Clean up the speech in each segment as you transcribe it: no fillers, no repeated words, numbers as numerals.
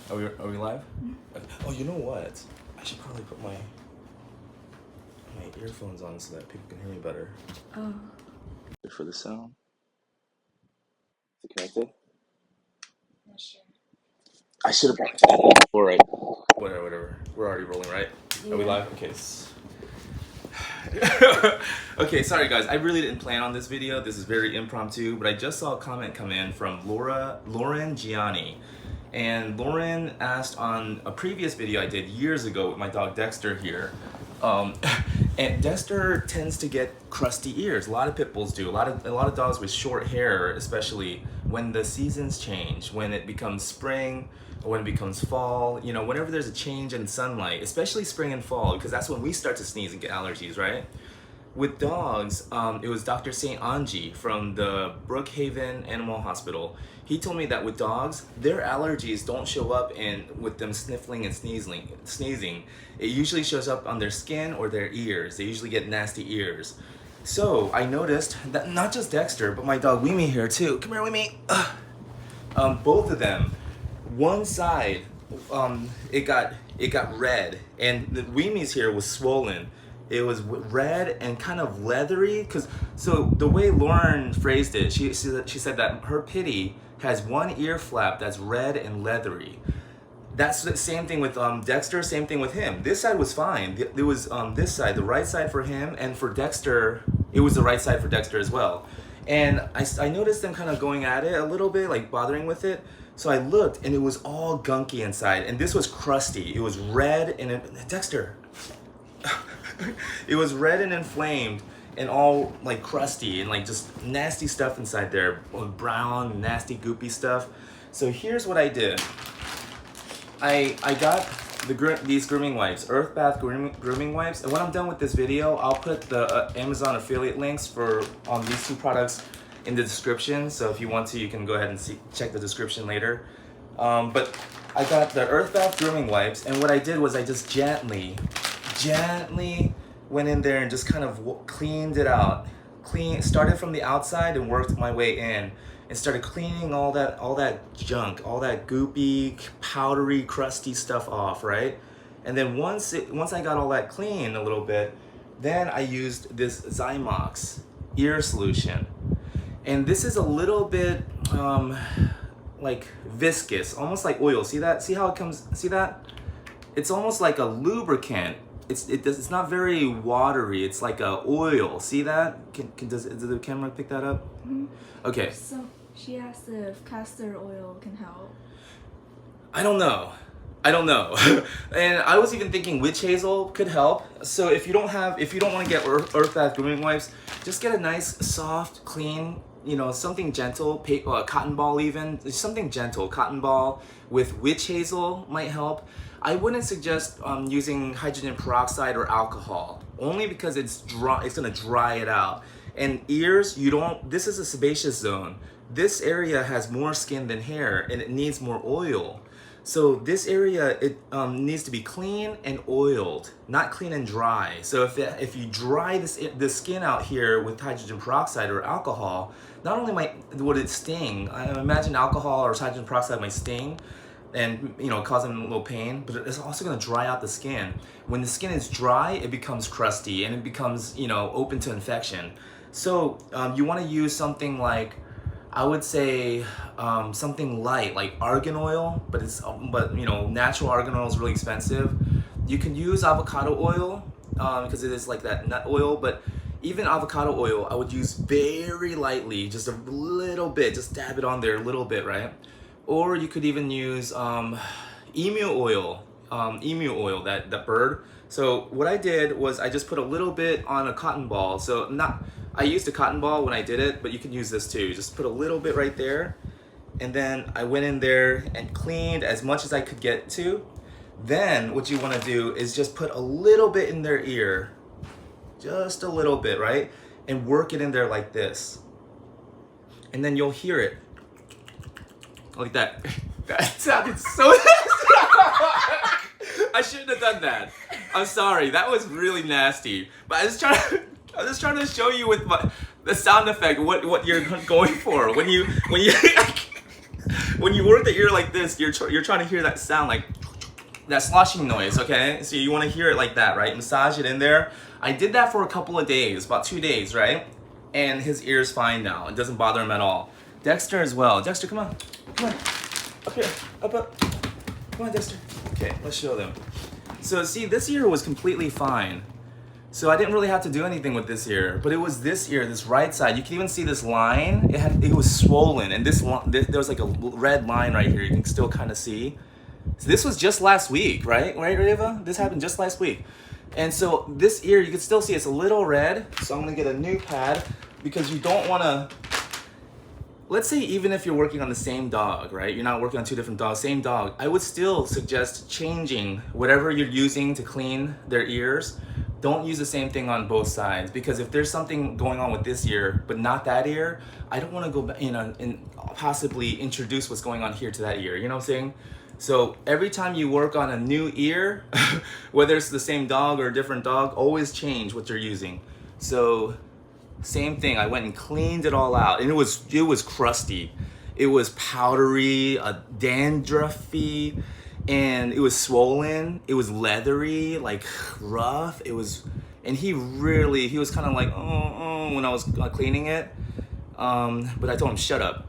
Are we live? Oh, you know what? I should probably put my earphones on so that people can hear me better. Oh. For the sound. Is it connected? Not sure. I should have brought that before, right? Whatever. We're already rolling, right? Yeah. Are we live? Okay. Okay, sorry guys. I really didn't plan on this video. This is very impromptu, but I just saw a comment come in from Lauren Gianni. And Lauren asked on a previous video I did years ago with my dog Dexter here. And Dexter tends to get crusty ears. A lot of pit bulls do. A lot of dogs with short hair, especially when the seasons change, when it becomes spring or when it becomes fall. You know, whenever there's a change in sunlight, especially spring and fall, because that's when we start to sneeze and get allergies, right? With dogs, it was Dr. St. Anji from the Brookhaven Animal Hospital. He told me that with dogs, their allergies don't show up with them sniffling and sneezing. It usually shows up on their skin or their ears. They usually get nasty ears. So I noticed that not just Dexter, but my dog Weemy here too. Come here, Weemy. Both of them, one side, it got red, and the Weemy's here was swollen. It was red and kind of leathery, so the way Lauren phrased it, she said that her pitty has one ear flap that's red and leathery. That's the same thing with Dexter, same thing with him. This side was fine. It was this side, the right side for him, and for Dexter, it was the right side for Dexter as well. And I noticed them kind of going at it a little bit, like bothering with it. So I looked, and it was all gunky inside, and this was crusty. It was red, and Dexter. It was red and inflamed and all like crusty and like just nasty stuff inside there, brown, nasty, goopy stuff. So here's what I did. I got these grooming wipes, Earthbath grooming wipes, and when I'm done with this video, I'll put the Amazon affiliate links for these two products in the description. So if you want to, you can go ahead and check the description later. But I got the Earthbath grooming wipes, and what I did was I just gently went in there and just kind of cleaned it out. Started from the outside and worked my way in and started cleaning all that junk, all that goopy, powdery, crusty stuff off, right? And then once I got all that clean a little bit, then I used this ZYMOX ear solution. And this is a little bit like viscous, almost like oil. See that? See how it comes? See that? It's almost like a lubricant. It's not very watery. It's like a oil. See that? Does the camera pick that up? Mm-hmm. Okay. So she asked if castor oil can help. I don't know. And I was even thinking witch hazel could help. So if you don't want to get Earthbath grooming wipes, just get a nice, soft, clean, something gentle, cotton ball even, something gentle, cotton ball with witch hazel might help. I wouldn't suggest using hydrogen peroxide or alcohol, only because it's gonna dry it out. And ears, this is a sebaceous zone. This area has more skin than hair, and it needs more oil. So this area, it needs to be clean and oiled, not clean and dry. So if you dry the skin out here with hydrogen peroxide or alcohol, not only would it sting, I imagine alcohol or hydrogen peroxide might sting, and cause them a little pain, but it's also going to dry out the skin. When the skin is dry, it becomes crusty and it becomes open to infection. So you want to use something like, I would say something light, like argan oil, but natural argan oil is really expensive. You can use avocado oil because it is like that nut oil, but even avocado oil I would use very lightly, just a little bit, just dab it on there a little bit, right? Or you could even use emu oil, that bird. So what I did was I just put a little bit on a cotton ball. I used a cotton ball when I did it, but you can use this too. Just put a little bit right there. And then I went in there and cleaned as much as I could get to. Then what you want to do is just put a little bit in their ear, just a little bit, right? And work it in there like this. And then you'll hear it. Like that. That sounded so I shouldn't have done that. I'm sorry. That was really nasty. But I was just trying to show you with the sound effect what you're going for when you when you work the ear like this, you're trying to hear that sound, like that sloshing noise, okay? So you want to hear it like that, right? Massage it in there. I did that for a couple of days, about 2 days, right? And his ear's fine now. It doesn't bother him at all. Dexter as well. Dexter, come on. Come on. Up here. Up. Come on, Dexter. Okay, let's show them. So see, this ear was completely fine. So I didn't really have to do anything with this ear, but it was this ear, this right side. You can even see this line. It was swollen, and there was like a red line right here. You can still kind of see. So this was just last week, right? Right, Reva? This happened just last week. And so this ear, you can still see it's a little red. So I'm gonna get a new pad because you don't wanna, let's say even if you're working on the same dog, right? You're not working on 2 different dogs, same dog. I would still suggest changing whatever you're using to clean their ears. Don't use the same thing on both sides, because if there's something going on with this ear but not that ear, I don't want to go back, and possibly introduce what's going on here to that ear. You know what I'm saying? So every time you work on a new ear, whether it's the same dog or a different dog, always change what you're using. So same thing, I went and cleaned it all out, and it was crusty, it was powdery, dandruffy, and it was swollen, it was leathery, like rough. And he was kind of like, oh, when I was cleaning it. But I told him, shut up.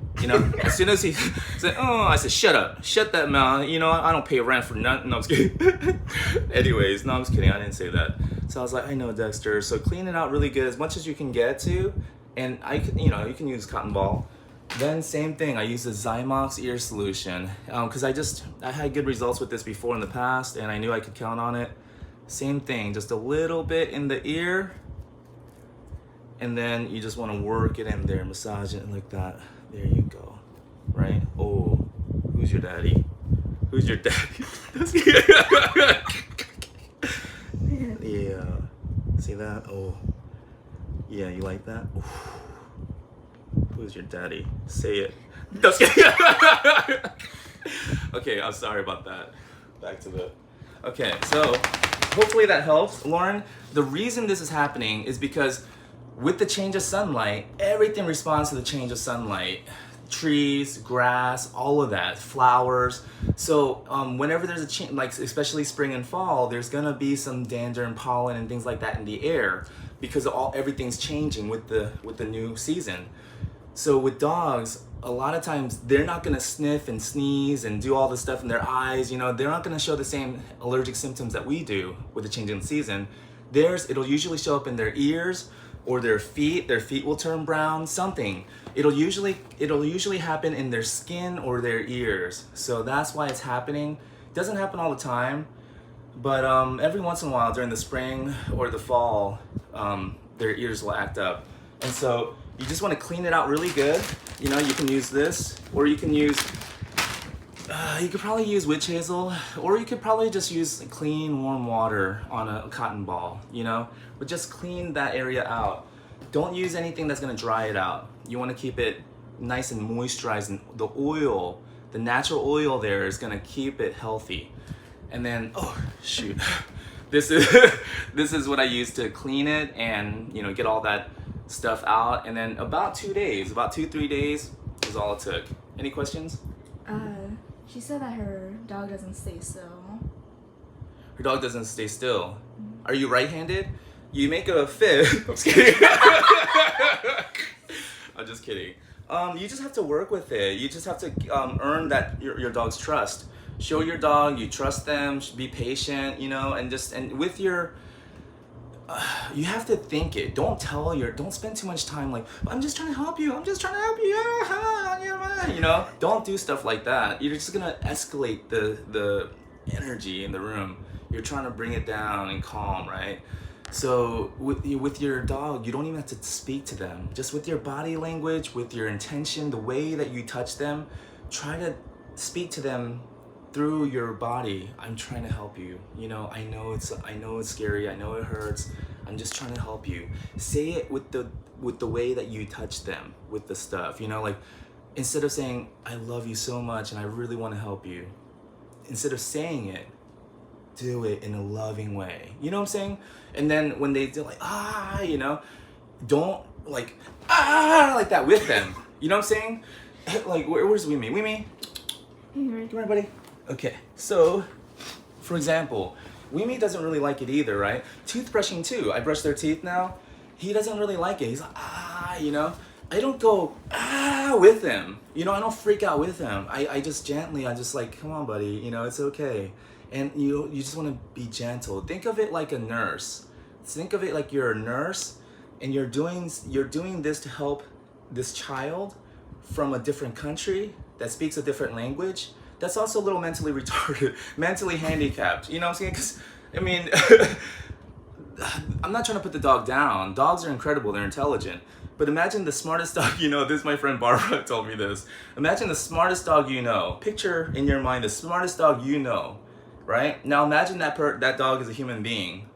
As soon as he said, oh, I said, shut up, shut that mouth. I don't pay rent for nothing. No, I'm just kidding. Anyways, no, I'm just kidding. I didn't say that. So I was like, I know, Dexter. So clean it out really good, as much as you can get to. And you can use cotton ball. Then same thing, I use the ZYMOX ear solution because I had good results with this before in the past, and I knew I could count on it. Same thing, just a little bit in the ear, and then you just want to work it in there, massage it like that. There you go, right? Oh, who's your daddy? Who's your daddy? Yeah, see that? Oh, yeah, you like that? Ooh. Who's your daddy? Say it. Okay, I'm sorry about that. Back to the... Okay, so hopefully that helps. Lauren, the reason this is happening is because with the change of sunlight, everything responds to the change of sunlight. Trees, grass, all of that, flowers. So whenever there's a change, like especially spring and fall, there's gonna be some dander and pollen and things like that in the air because everything's changing with the new season. So with dogs, a lot of times they're not gonna sniff and sneeze and do all this stuff in their eyes. They're not gonna show the same allergic symptoms that we do with the changing season. It'll usually show up in their ears or their feet. Their feet will turn brown, something. It'll usually happen in their skin or their ears. So that's why it's happening. It doesn't happen all the time, but every once in a while during the spring or the fall, their ears will act up. And so you just want to clean it out really good. You can use this, or you can use, you could probably use witch hazel, or you could probably just use clean warm water on a cotton ball, but just clean that area out. Don't use anything that's going to dry it out. You want to keep it nice and moisturized, and the oil, the natural oil there is going to keep it healthy. And then, oh shoot, this is what I use to clean it and get all that stuff out. And then about 2 days, about 2-3 days is all it took. Any questions? She said that her dog doesn't stay still. Her dog doesn't stay still. Are you right-handed? You make a fib. I'm just kidding. I'm just kidding. You just have to work with it. You just have to earn that your dog's trust. Show your dog you trust them. Be patient, and with your. You have to think it. Don't spend too much time like, I'm just trying to help you. I'm just trying to help you. Don't do stuff like that. You're just gonna escalate the energy in the room. You're trying to bring it down and calm, right? So with your dog, you don't even have to speak to them. Just with your body language, with your intention, the way that you touch them, try to speak to them through your body. I'm trying to help you. I know it's scary. I know it hurts. I'm just trying to help you. Say it with the way that you touch them with the stuff. Like instead of saying I love you so much and I really want to help you, instead of saying it, do it in a loving way. You know what I'm saying? And then when they do like don't like like that with them. You know what I'm saying? Like where's Wee-Me? Wee-Me? Here. Come here, buddy. Okay, so, for example, Weemy doesn't really like it either, right? Toothbrushing too. I brush their teeth now. He doesn't really like it. He's like, you know? I don't go, with him. You know, I don't freak out with him. I just gently, I just like, come on, buddy, you know, it's okay. And you just want to be gentle. Think of it like a nurse. Think of it like you're a nurse and you're doing this to help this child from a different country that speaks a different language. That's also a little mentally retarded, mentally handicapped. You know what I'm saying? Because, I mean, I'm not trying to put the dog down. Dogs are incredible. They're intelligent. But imagine the smartest dog you know. This, my friend Barbara told me this. Imagine the smartest dog you know. Picture in your mind the smartest dog you know, right? Now imagine that dog is a human being,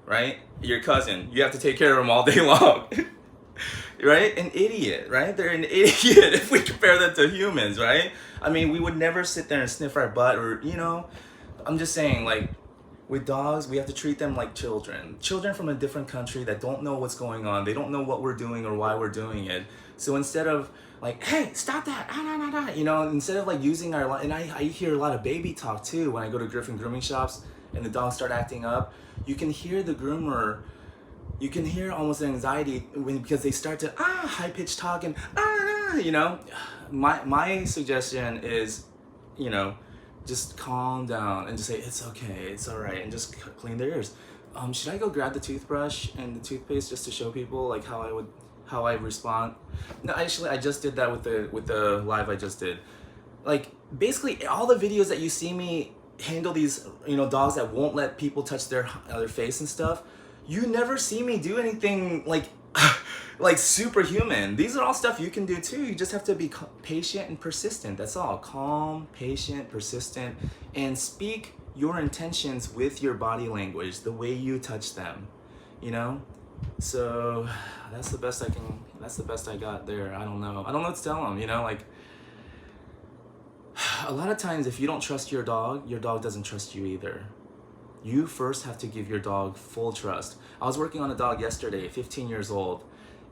right? Your cousin. You have to take care of him all day long. Right? An idiot, right? They're an idiot if we compare them to humans, right? I mean, we would never sit there and sniff our butt or, you know, I'm just saying, like, with dogs, we have to treat them like children. Children from a different country that don't know what's going on. They don't know what we're doing or why we're doing it. So instead of like, hey, stop that, you know, instead of like using our, and I hear a lot of baby talk too when I go to Griffin grooming shops and the dogs start acting up. You can hear the groomer, you can hear almost anxiety because they start to, high-pitched talk and, you know. My suggestion is, you know, just calm down and just say, it's okay, it's all right, and just clean their ears. Should I go grab the toothbrush and the toothpaste just to show people like how I respond? No, actually, I just did that with the live I just did. Like, basically, all the videos that you see me handle these, you know, dogs that won't let people touch their face and stuff, you never see me do anything like like superhuman. These are all stuff you can do too. You just have to be patient and persistent. That's all. Calm, patient, persistent, and speak your intentions with your body language, the way you touch them, you know? So that's the best I got there. I don't know what to tell them, you know? Like, a lot of times if you don't trust your dog doesn't trust you either. You first have to give your dog full trust. I was working on a dog yesterday, 15 years old,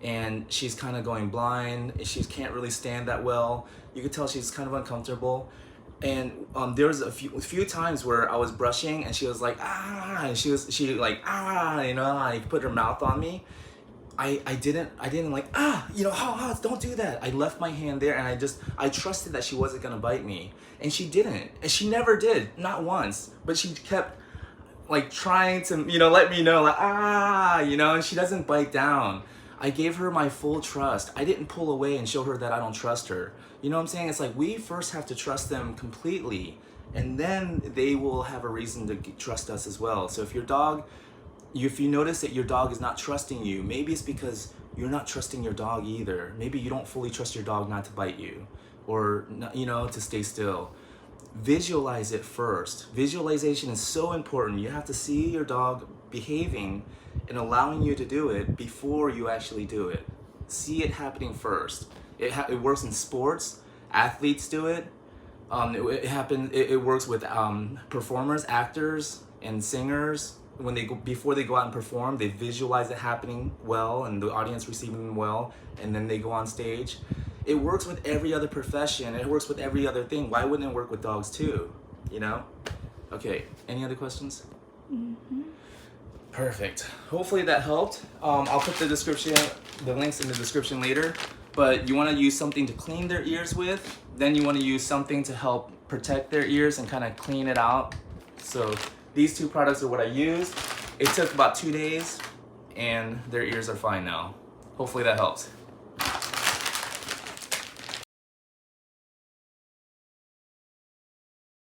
and she's kind of going blind. She can't really stand that well. You could tell she's kind of uncomfortable. And there was a few times where I was brushing and she was like, and she like, you know, like put her mouth on me. I didn't like, you know, don't do that. I left my hand there and I trusted that she wasn't gonna bite me. And she didn't. And she never did, not once. But she kept like trying to, you know, let me know, like, you know, and she doesn't bite down. I gave her my full trust. I didn't pull away and show her that I don't trust her. You know what I'm saying? It's like we first have to trust them completely, and then they will have a reason to trust us as well. So if your dog, if you notice that your dog is not trusting you, maybe it's because you're not trusting your dog either. Maybe you don't fully trust your dog not to bite you, or, you know, to stay still. Visualize it first. Visualization is so important. You have to see your dog behaving and allowing you to do it before you actually do it. See it happening first. It works in sports. Athletes do it. It works with performers, actors, and singers. When before they go out and perform, they visualize it happening well and the audience receiving them well, and then they go on stage. It works with every other profession. It works with every other thing. Why wouldn't it work with dogs too? You know? Okay, any other questions? Mm-hmm. Perfect. Hopefully that helped. I'll put the links in the description later. But you want to use something to clean their ears with. Then you want to use something to help protect their ears and kind of clean it out. So these two products are what I used. It took about 2 days and their ears are fine now. Hopefully that helps.